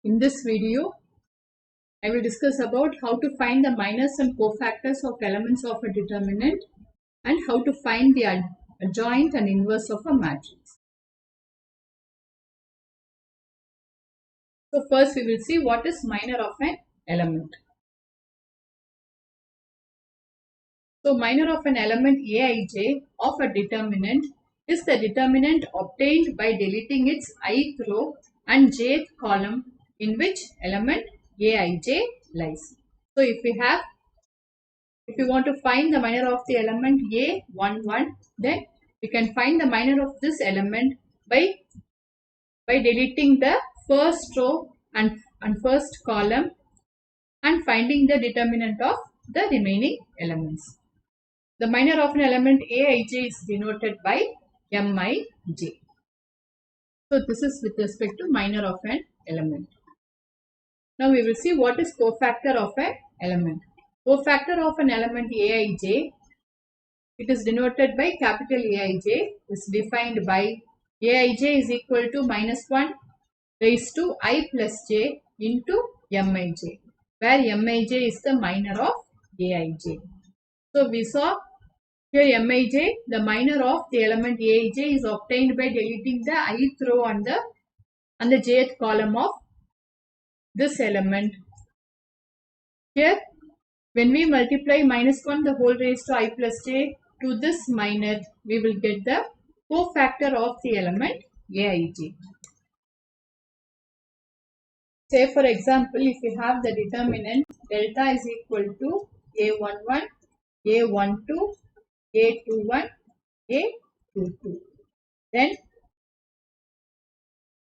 In this video, I will discuss about how to find the minors and cofactors of elements of a determinant and how to find the adjoint and inverse of a matrix. So first we will see what is minor of an element. So minor of an element Aij of a determinant is the determinant obtained by deleting its ith row and jth column in which element Aij lies. So if we want to find the minor of the element A11, then we can find the minor of this element by deleting the first row and first column and finding the determinant of the remaining elements. The minor of an element Aij is denoted by Mij. So this is with respect to minor of an element. Now we will see what is cofactor of an element. Cofactor of an element Aij, it is denoted by capital Aij, is defined by Aij is equal to -1 raised to I plus j into Mij, where Mij is the minor of Aij. So we saw here Mij, the minor of the element Aij is obtained by deleting the ith row and the jth column of this element. Here, when we multiply -1 the whole raised to I plus j to this minor, we will get the cofactor of the element Aij. Say for example, if we have the determinant delta is equal to A11, A12, A21, A22. Then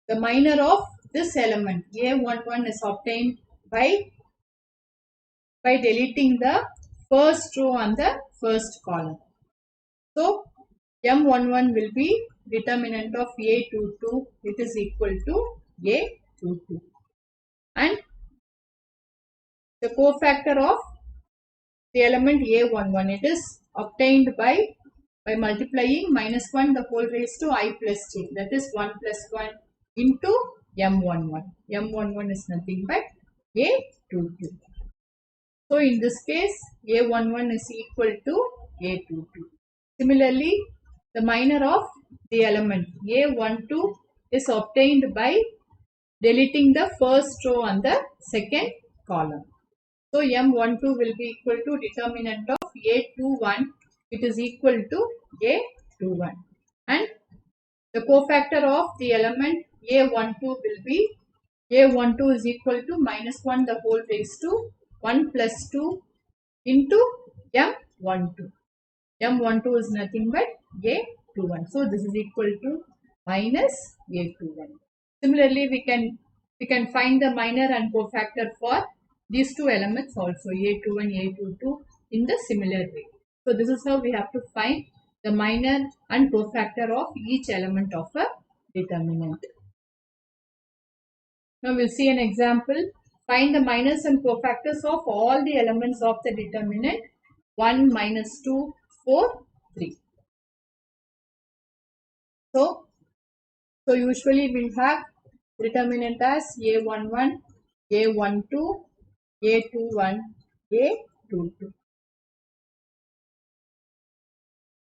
the minor of this element A11 is obtained by deleting the first row and the first column. So M11 will be determinant of A22, it is equal to A22. And the cofactor of the element A11, it is obtained by multiplying -1 the whole raised to I plus j, that is 1 plus 1 into M11. M11 is nothing but A22. So in this case, A11 is equal to A22. Similarly, the minor of the element A12 is obtained by deleting the first row and the second column. So M12 will be equal to determinant of A21, it is equal to A21. And the cofactor of the element A12 will be A12 is equal to -1 the whole raised to 1 plus 2 into M12. M12 is nothing but A21. So this is equal to minus A21. Similarly, we can find the minor and cofactor for these two elements also, A21, A22, in the similar way. So this is how we have to find the minor and cofactor of each element of a determinant. Now we'll see an example. Find the minors and cofactors of all the elements of the determinant 1, -2, 4, 3. So usually we'll have determinant as A11, A12, A21, A22.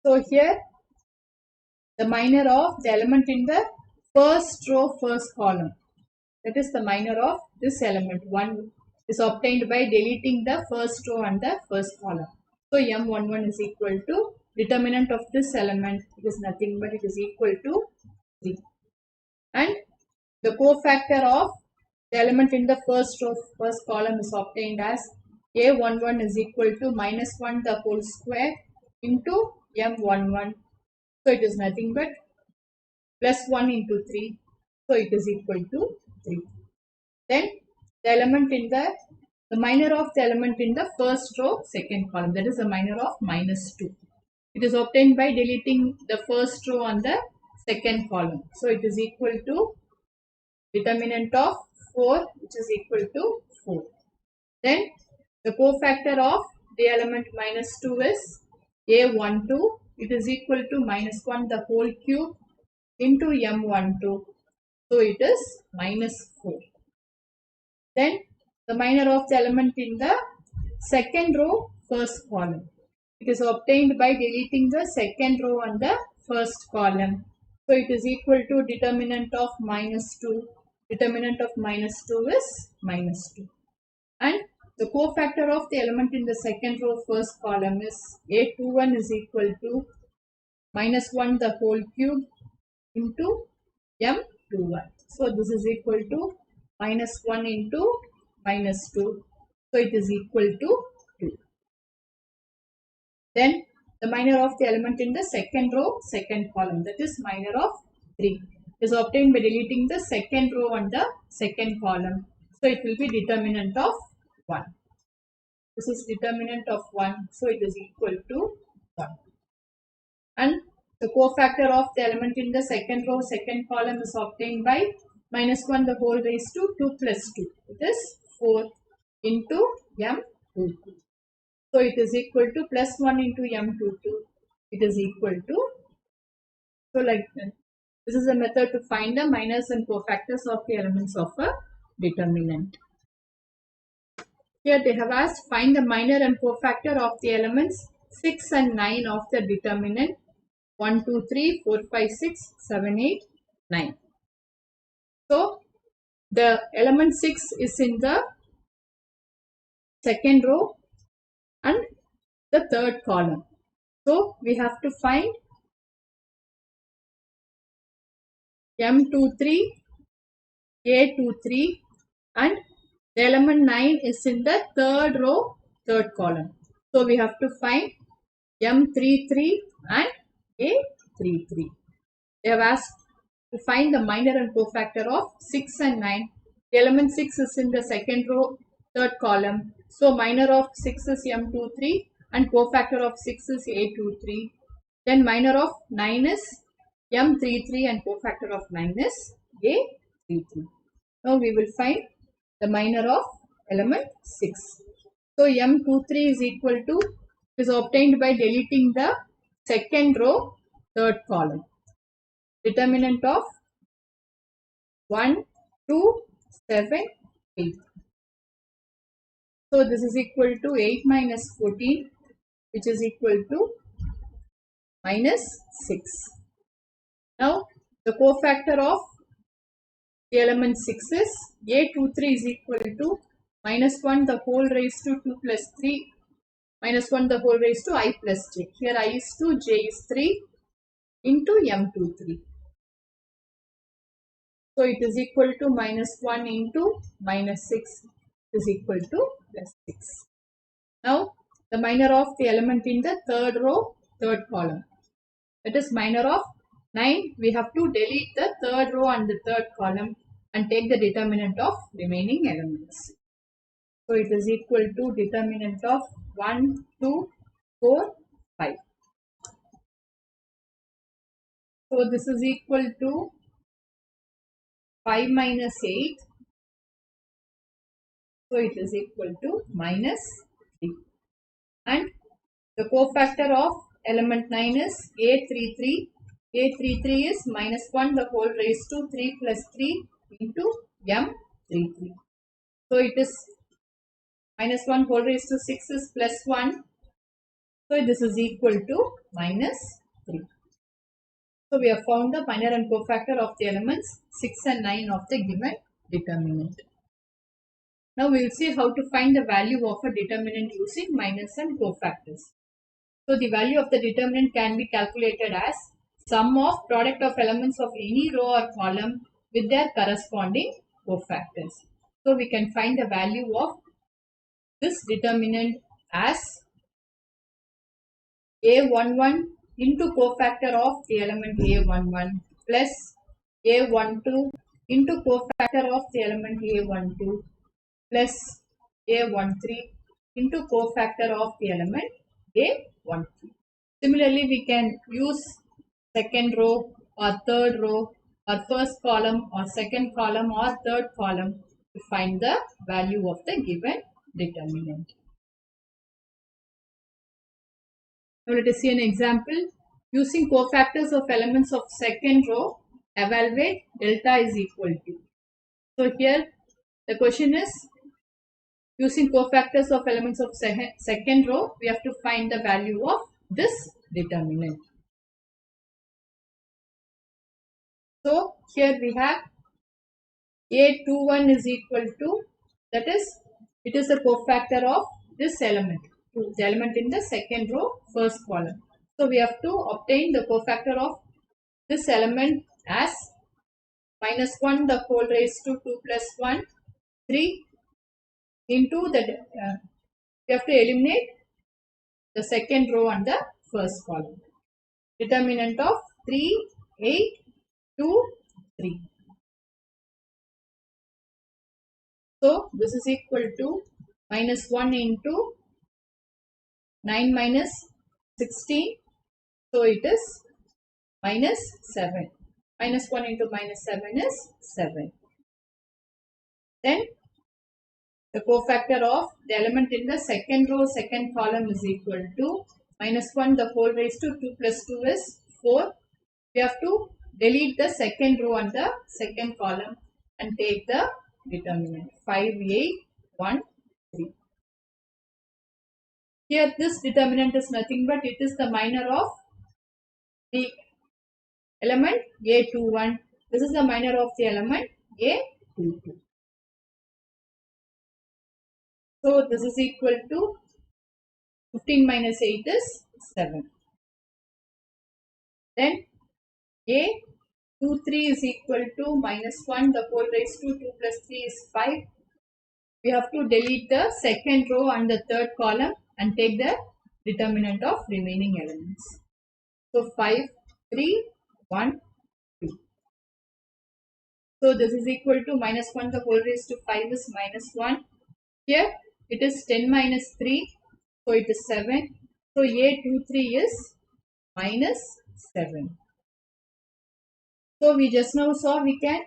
So here the minor of the element in the first row, first column, that is the minor of this element 1 is obtained by deleting the first row and the first column. So M11 is equal to determinant of this element, it is nothing but it is equal to 3. And the cofactor of the element in the first row, first column is obtained as A11 is equal to -1 the whole square into M11. So it is nothing but +1 into 3. So it is equal to 3. Then the element in the minor of the element in the first row, second column, that is the minor of -2. It is obtained by deleting the first row and the second column. So it is equal to determinant of 4, which is equal to 4. Then the cofactor of the element -2 is A12. It is equal to -1 the whole cube into M12. So it is -4. Then the minor of the element in the second row, first column. It is obtained by deleting the second row and the first column. So it is equal to determinant of minus 2. Determinant of minus 2 is minus 2. And the cofactor of the element in the second row, first column is A21 is equal to minus 1 the whole cube into M21. So this is equal to minus 1 into minus 2. So it is equal to 2. Then the minor of the element in the second row, second column, that is minor of 3, is obtained by deleting the second row and the second column. So it will be determinant of 1. This is determinant of 1. So it is equal to 1. And the cofactor of the element in the second row, second column is obtained by minus 1 the whole raised to 2 plus 2. It is 4 into M22. So it is equal to plus 1 into M22. It is equal to, so like this is a method to find the minors and cofactors of the elements of a determinant. Here they have asked find the minor and cofactor of the elements 6 and 9 of the determinant 1, 2, 3, 4, 5, 6, 7, 8, 9. So the element 6 is in the second row and the third column. So we have to find M23, A23 and the element 9 is in the third row, third column. So we have to find M33 and A33. They have asked to find the minor and cofactor of 6 and 9. The element 6 is in the second row, third column. So minor of 6 is M23 and cofactor of 6 is A23. Then minor of 9 is M33 and cofactor of 9 is A33. Now we will find the minor of element 6. So M23 is equal to, is obtained by deleting the second row, third column. Determinant of 1, 2, 7, 8. So this is equal to 8 minus 14, which is equal to minus 6. Now the cofactor of the element 6 is A23 is equal to minus 1 the whole raised to 2 plus 3 minus 1 the whole raised to I plus j. Here I is 2, j is 3 into M23. So it is equal to minus 1 into minus 6 is equal to plus 6. Now the minor of the element in the third row, third column. That is minor of 9. We have to delete the third row and the third column and take the determinant of remaining elements. So it is equal to determinant of 1, 2, 4, 5. So this is equal to 5 minus 8. So it is equal to minus 3. And the cofactor of element 9 is A33. A33 is minus 1 the whole raised to 3 plus 3 into M33. So it is minus 1 whole raised to 6 is plus 1. So this is equal to minus 3. So we have found the minor and cofactor of the elements 6 and 9 of the given determinant. Now we will see how to find the value of a determinant using minors and cofactors. So the value of the determinant can be calculated as sum of product of elements of any row or column with their corresponding cofactors. So we can find the value of this determinant as A11 into cofactor of the element A11 plus A12 into cofactor of the element A12 plus A13 into cofactor of the element A13. Similarly, we can use second row or third row or first column or second column or third column to find the value of the given determinant. Now let us see an example. Using cofactors of elements of second row, evaluate delta is equal to. So here The question is, using cofactors of elements of second row, we have to find the value of this determinant. So here we have A21 is equal to, that is, it is the cofactor of this element, the element in the second row, first column. So we have to obtain the cofactor of this element as -1 the whole raised to 2 plus 1, 3 into the, we have to eliminate the second row and the first column. Determinant of 3, 8, 2, 3. So this is equal to -1 into 9 minus 16. So it is -7. -1 into -7 is 7. Then the cofactor of the element in the second row, second column is equal to -1 the whole raised to 2 plus 2 is 4. We have to delete the second row and the second column and take the determinant 5, 8, 1, 3. Here this determinant is nothing but it is the minor of the element A21. This is the minor of the element A22. So this is equal to 15 minus 8 is 7. Then A23 is equal to -1 the whole raised to 2 plus 3 is 5. We have to delete the second row and the third column and take the determinant of remaining elements. So 5, 3, 1, 2. So this is equal to -1 the whole raised to 5 is -1. Here it is 10 minus 3. So it is 7. So A23 is -7. So we just now saw we can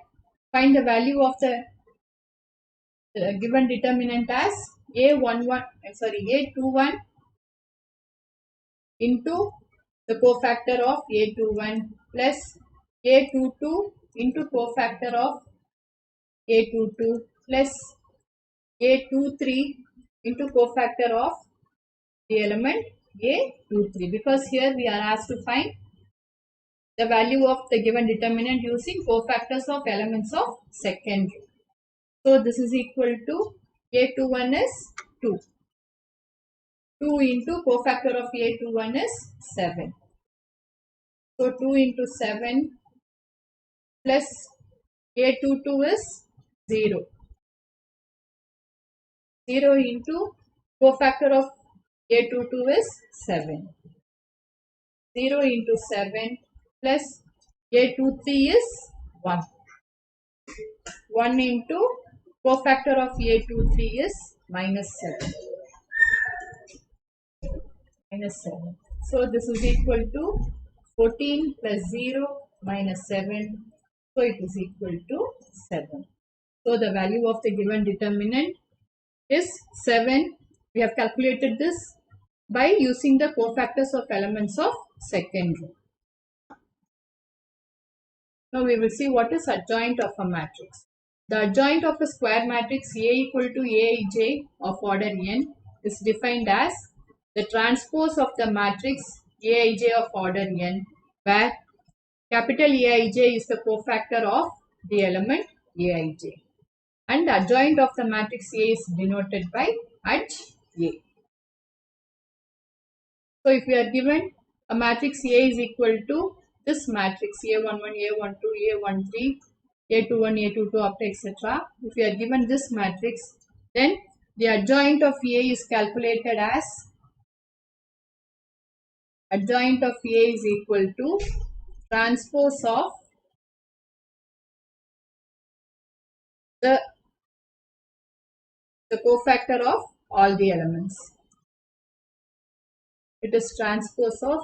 find the value of the given determinant as A21 into the cofactor of A21 plus A22 into cofactor of A22 plus A23 into cofactor of the element A23, because here we are asked to find the value of the given determinant using cofactors of elements of second row. So this is equal to A21 is 2. 2 into cofactor of A21 is 7. So 2 into 7 plus A22 is 0. 0 into cofactor of A22 is 7. 0 into 7 plus A23 is 1. 1 into cofactor of A23 is -7. -7. So this is equal to 14 plus 0 minus 7. So it is equal to 7. So the value of the given determinant is 7. We have calculated this by using the cofactors of elements of second row. Now we will see what is adjoint of a matrix. The adjoint of a square matrix A equal to Aij of order n is defined as the transpose of the matrix Aij of order n, where capital Aij is the cofactor of the element Aij, and the adjoint of the matrix A is denoted by adj A. So if we are given a matrix A is equal to this matrix A11, A12, A13, A21, A22 up to etc. If we are given this matrix, then the adjoint of A is calculated as adjoint of A is equal to transpose of the cofactor of all the elements. It is transpose of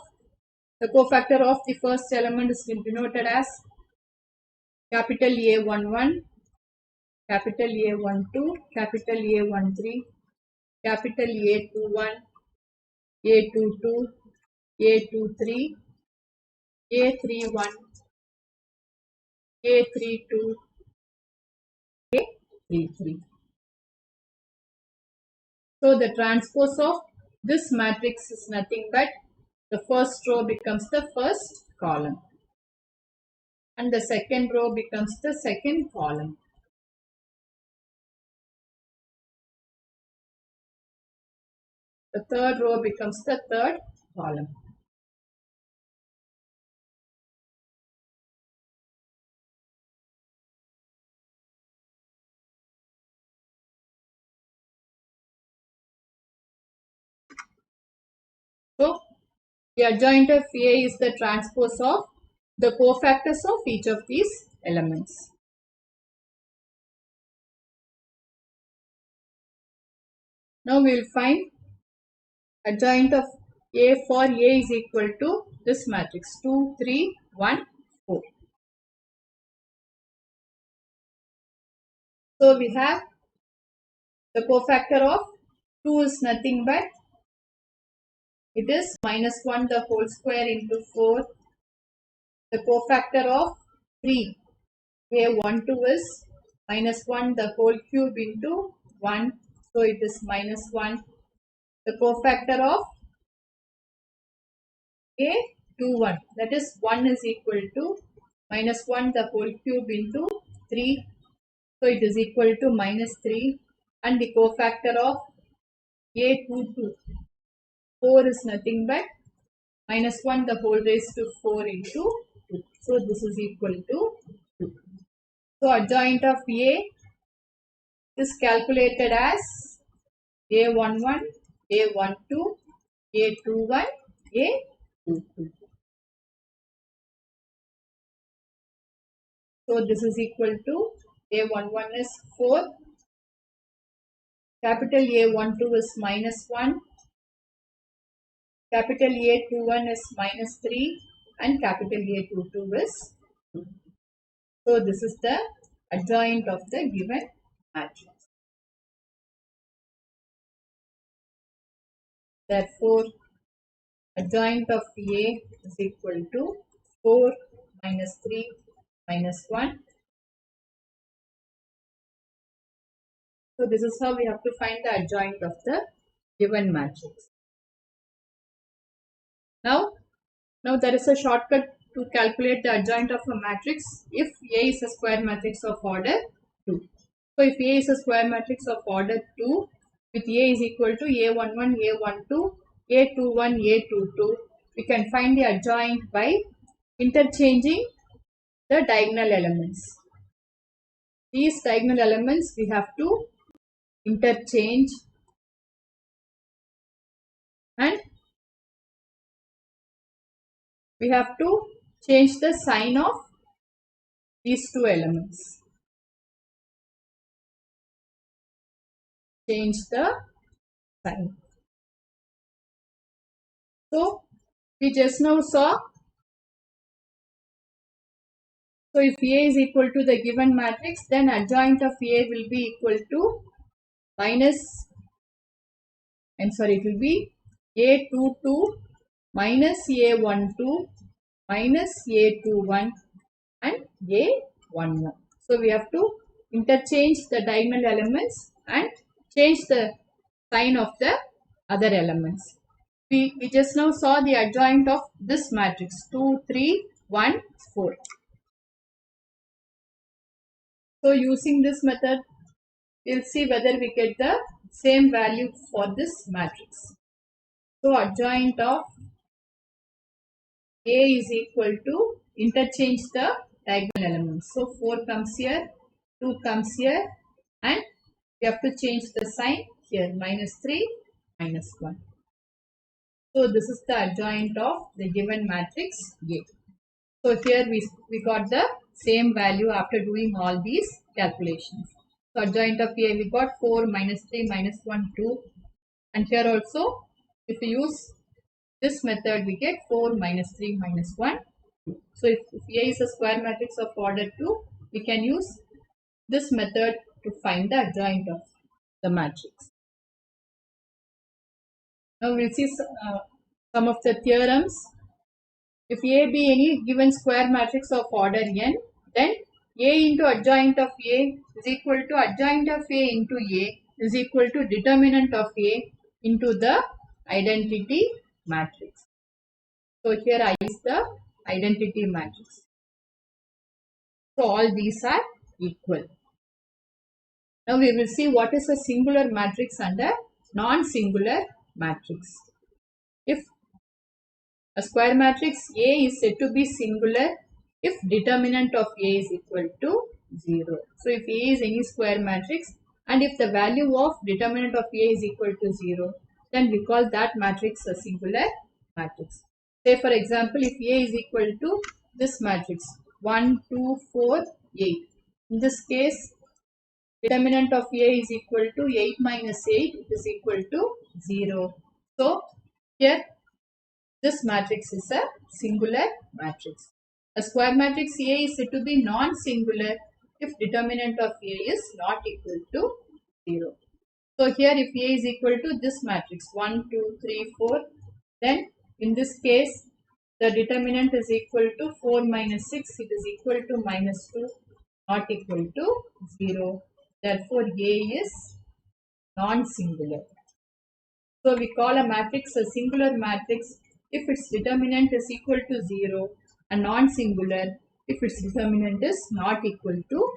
the cofactor of the first element is denoted as capital A11, capital A12, capital A13, capital A21, A22, A23, A31, A32, 3, 3. So the transpose of this matrix is nothing but the first row becomes the first column and the second row becomes the second column. The third row becomes the third column. So the adjoint of A is the transpose of the cofactors of each of these elements. Now we will find adjoint of A for A is equal to this matrix 2, 3, 1, 4. So we have the cofactor of 2 is nothing but it is minus 1 the whole square into 4. The cofactor of 3 A12 is minus 1 the whole cube into 1. So it is minus 1. The cofactor of A21 that is 1 is equal to minus 1 the whole cube into 3. So it is equal to minus 3. And the cofactor of A22 4 is nothing but minus 1 the whole raised to 4 into 2. So this is equal to 2. So adjoint of A is calculated as A11, A12, A21, A22. So this is equal to A11 is 4, capital A12 is minus 1, capital A21 is minus 3 and capital A22 is 2. So this is the adjoint of the given matrix. Therefore, adjoint of A is equal to 4 minus 3 minus 1. So this is how we have to find the adjoint of the given matrix. Now there is a shortcut to calculate the adjoint of a matrix if A is a square matrix of order 2. So if A is a square matrix of order 2 with A is equal to A11, A12, A21, A22, we can find the adjoint by interchanging the diagonal elements. These diagonal elements we have to interchange and we have to change the sign of these two elements. Change the sign. So we just now saw. So if A is equal to the given matrix, then adjoint of A will be equal to it will be A22 minus A12 minus A21 and A11. So we have to interchange the diagonal elements and change the sign of the other elements. We just now saw the adjoint of this matrix 2, 3, 1, 4. So using this method, we'll see whether we get the same value for this matrix. So adjoint of A is equal to interchange the diagonal elements. So 4 comes here, 2 comes here and we have to change the sign here minus 3, minus 1. So this is the adjoint of the given matrix A. So here we got the same value after doing all these calculations. So adjoint of A we got 4 minus 3 minus 1 2 and here also if we use this method we get 4 minus 3 minus 1 2. So if A is a square matrix of order 2 we can use this method to find the adjoint of the matrix. Now we will see some of the theorems. If A be any given square matrix of order n, then A into adjoint of A is equal to adjoint of A into A is equal to determinant of A into the identity matrix. So here I is the identity matrix. So all these are equal. Now we will see what is a singular matrix and a non-singular matrix. If a square matrix A is said to be singular if determinant of A is equal to 0. So if A is any square matrix and if the value of determinant of A is equal to 0, then we call that matrix a singular matrix. Say for example, if A is equal to this matrix 1, 2, 4, 8. In this case, determinant of A is equal to 8 minus 8 is equal to 0. So here this matrix is a singular matrix. A square matrix A is said to be non-singular if determinant of A is not equal to 0. So here if A is equal to this matrix 1, 2, 3, 4, then in this case the determinant is equal to 4 minus 6, it is equal to minus 2, not equal to 0. Therefore A is non-singular. So we call a matrix a singular matrix if its determinant is equal to 0 and non-singular if its determinant is not equal to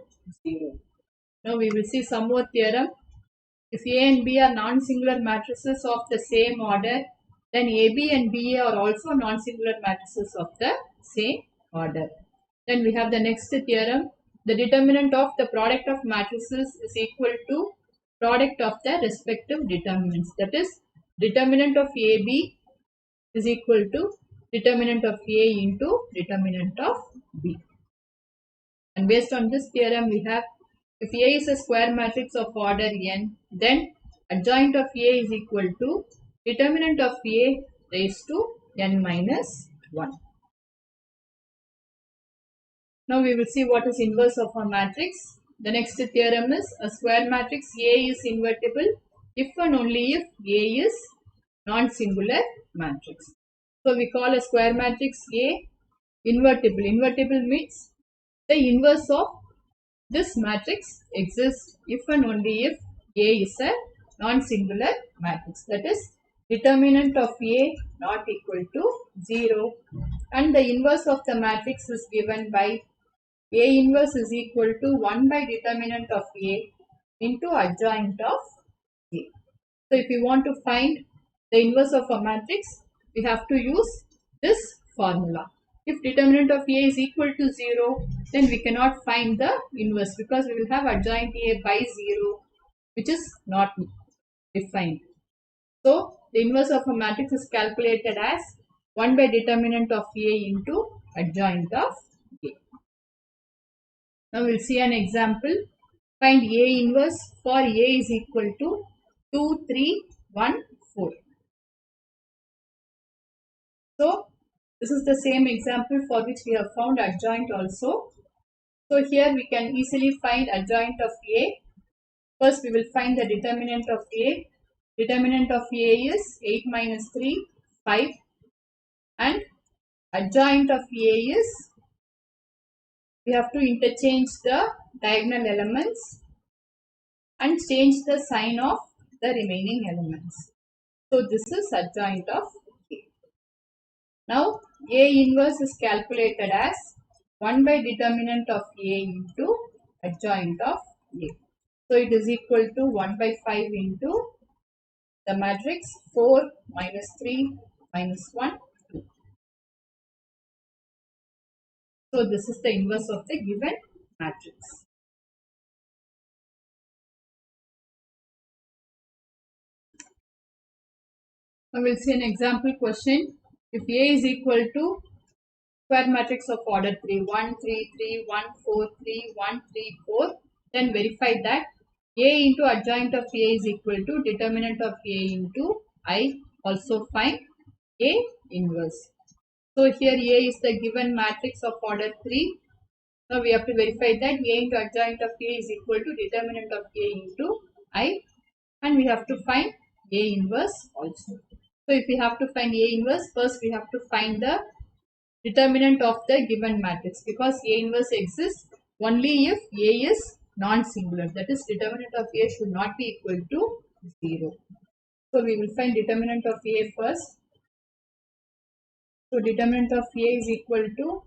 0. Now we will see some more theorem. If A and B are non-singular matrices of the same order, then AB and BA are also non-singular matrices of the same order. Then we have the next theorem. The determinant of the product of matrices is equal to product of the respective determinants. That is, determinant of AB is equal to determinant of A into determinant of B. And based on this theorem, we have if A is a square matrix of order n, then adjoint of A is equal to determinant of A raised to n minus 1. Now we will see what is inverse of a matrix. The next theorem is a square matrix A is invertible if and only if A is non-singular matrix. So we call a square matrix A invertible. Invertible means the inverse of this matrix exists if and only if A is a non-singular matrix. That is, determinant of A not equal to 0 and the inverse of the matrix is given by A inverse is equal to 1 by determinant of A into adjoint of A. So if we want to find the inverse of a matrix, we have to use this formula. If determinant of A is equal to 0, then we cannot find the inverse because we will have adjoint A by 0, which is not defined. So the inverse of a matrix is calculated as 1 by determinant of A into adjoint of A. Now we will see an example. Find A inverse for A is equal to 2, 3, 1, 4. So this is the same example for which we have found adjoint also. So here we can easily find adjoint of A. First we will find the determinant of A. Determinant of A is 8 minus 3, 5. And adjoint of A is, we have to interchange the diagonal elements and change the sign of the remaining elements. So this is adjoint of A. Now A inverse is calculated as 1 by determinant of A into adjoint of A. So it is equal to 1 by 5 into the matrix 4 minus 3 minus 1, 2. So this is the inverse of the given matrix. Now we will see an example question. If A is equal to square matrix of order 3, 1, 3, 3, 1, 4, 3, 1, 3, 4, then verify that A into adjoint of A is equal to determinant of A into I. Also find A inverse. So here A is the given matrix of order 3. Now we have to verify that A into adjoint of A is equal to determinant of A into I, and we have to find A inverse also. So if we have to find A inverse, first we have to find the determinant of the given matrix because A inverse exists only if A is non-singular. That is, determinant of A should not be equal to 0. So we will find determinant of A first. So determinant of A is equal to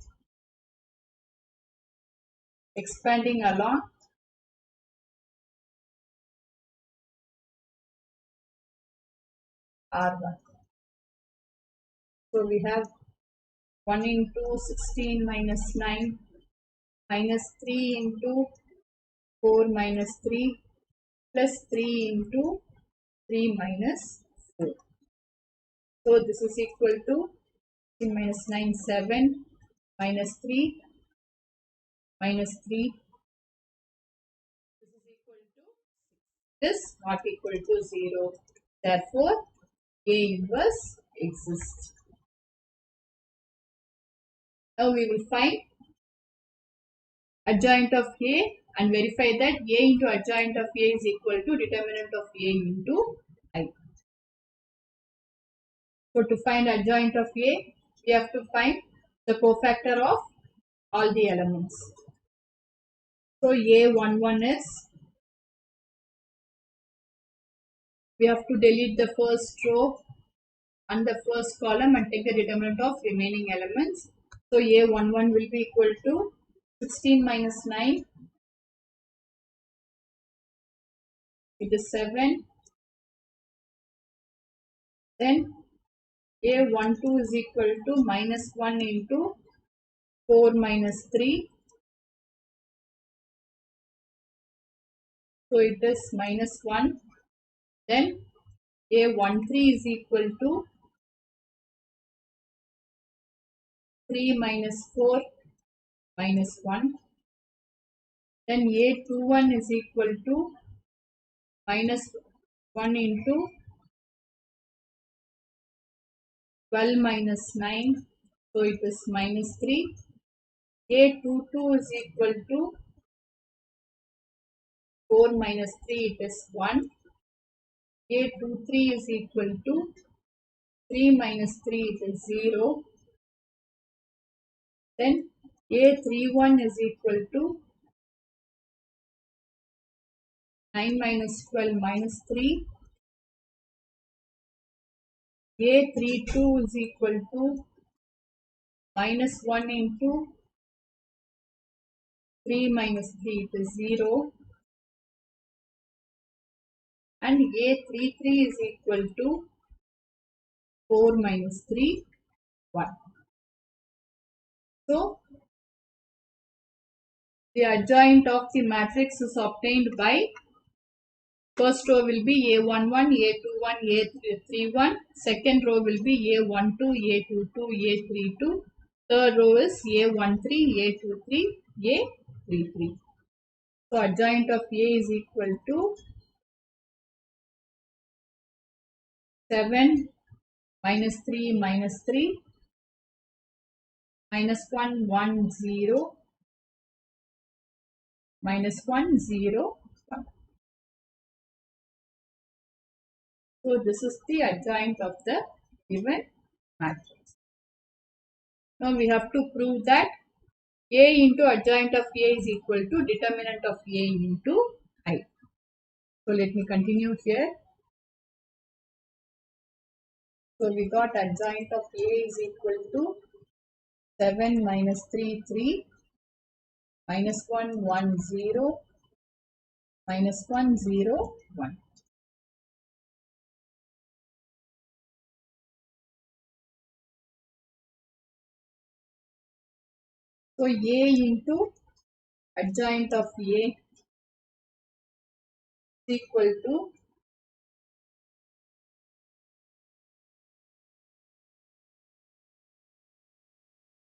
expanding along R1. So we have 1 into 16 minus 9 minus 3 into 4 minus 3 plus 3 into 3 minus 4. So this is equal to 16 minus 9, 7 minus 3 minus 3. This is equal to 6. This not equal to 0. Therefore, A inverse exists. Now we will find adjoint of A and verify that A into adjoint of A is equal to determinant of A into I. So to find adjoint of A, we have to find the cofactor of all the elements. So A11 is, we have to delete the first row and the first column and take the determinant of remaining elements. So A11 will be equal to 16 minus 9, it is 7. Then A12 is equal to minus 1 into 4 minus 3. So it is minus 1. Then A13 is equal to 3 minus 4 minus 1. Then A21 is equal to minus 1 into 12 minus 9. So it is minus 3. A22 is equal to 4 minus 3, it is 1. A23 is equal to 3 minus 3, it is 0. Then A31 is equal to 9 minus 12 minus 3. A32 is equal to minus 1 into 3 minus 3, it is 0. And A33 is equal to 4 minus 3, 1. So, the adjoint of the matrix is obtained by, first row will be A11, A21, A31. Second row will be A12, A22, A32. Third row is A13, A23, A33. So, adjoint of A is equal to 7 minus 3 minus 3 minus 1 1 0 minus 1 0 1. So this is the adjoint of the given matrix. Now we have to prove that A into adjoint of A is equal to determinant of A into I. So let me continue here. So we got adjoint of A is equal to 7 minus 3 3 minus 1 1 0 minus 1 0 1. So A into adjoint of A is equal to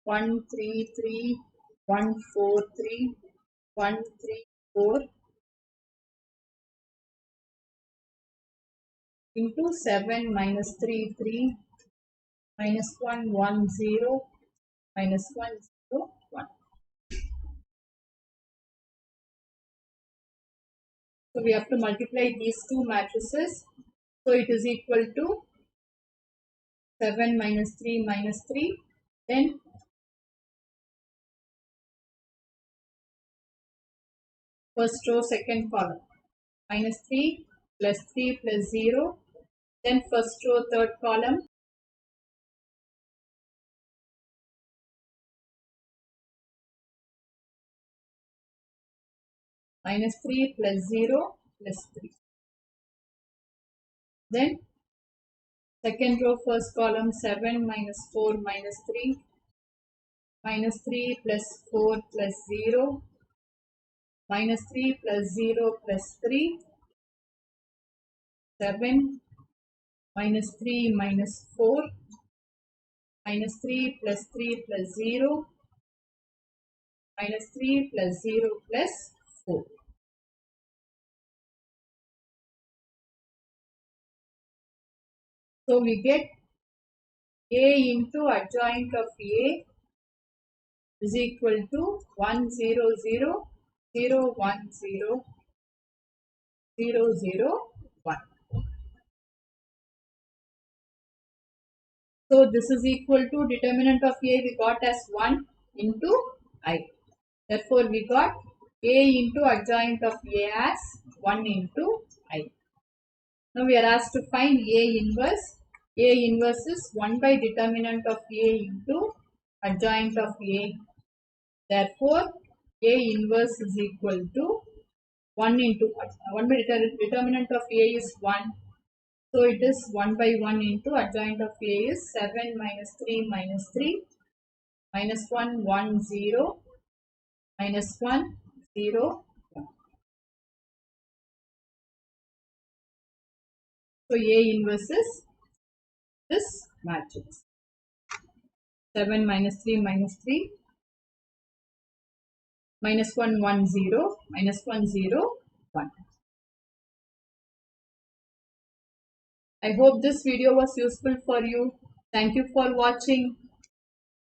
1 3 3 1 4 3 1 3 4 into 7 minus 3 3 minus 1 1 0 minus 1 0 1. So we have to multiply these two matrices. So it is equal to 7 minus 3 minus 3. Then First row, second column. Minus 3 plus 3 plus 0. Then first row, third column. Minus 3 plus 0 plus 3. Then second row, first column, 7 minus 4 minus 3. Minus 3 plus 4 plus 0. Minus 3 plus 0 plus 3. 7 minus 3 minus 4. Minus 3 plus 3 plus 0. Minus 3 plus 0 plus 4. So we get A into adjoint of A is equal to 1 0 0 0 1 0 0 0 1. So this is equal to determinant of A we got as 1 into I. Therefore we got A into adjoint of A as 1 into I. Now we are asked to find A inverse. A inverse is 1 by determinant of A into adjoint of A. Therefore, A inverse is equal to 1 into 1 by determinant of A is 1. So it is 1 by 1 into adjoint of A is 7 minus 3 minus 3 minus 1 1 0 minus 1 0 1. So A inverse is this matrix. 7 minus 3 minus 3 minus 1 1 0 minus 1 0 1. I hope this video was useful for you. Thank you for watching.